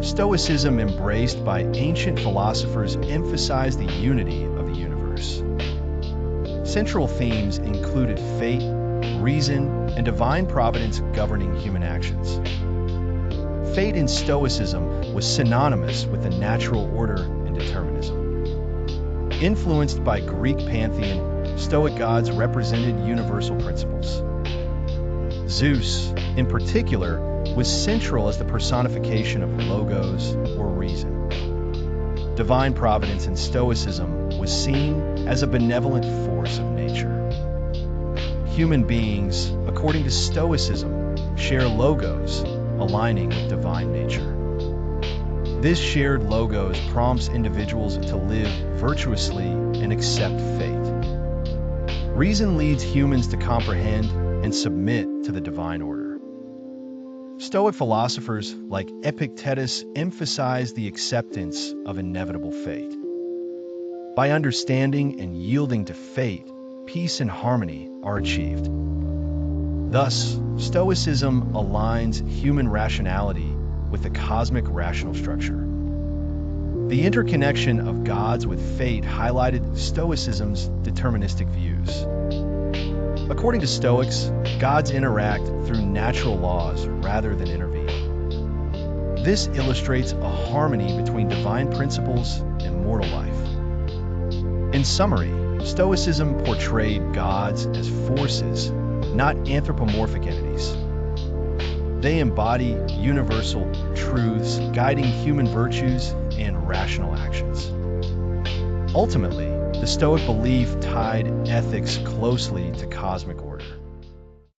Stoicism, embraced by ancient philosophers, emphasized the unity of the universe. Central themes included fate, reason, and divine providence governing human actions. Fate in Stoicism was synonymous with the natural order and determinism. Influenced by Greek pantheon, Stoic gods represented universal principles. Zeus, in particular, was central as the personification of logos or reason. Divine providence in Stoicism was seen as a benevolent force of nature. Human beings, according to Stoicism, share logos, aligning with divine nature. This shared logos prompts individuals to live virtuously and accept fate. Reason leads humans to comprehend and submit to the divine order. Stoic philosophers like Epictetus emphasize the acceptance of inevitable fate. By understanding and yielding to fate, peace and harmony are achieved. Thus, Stoicism aligns human rationality with the cosmic rational structure. The interconnection of gods with fate highlighted Stoicism's deterministic views. According to Stoics, gods interact through natural laws rather than intervene. This illustrates a harmony between divine principles and mortal life. In summary, Stoicism portrayed gods as forces, not anthropomorphic entities. They embody universal truths guiding human virtues and rational actions. Ultimately, the Stoic belief tied ethics closely to cosmic order.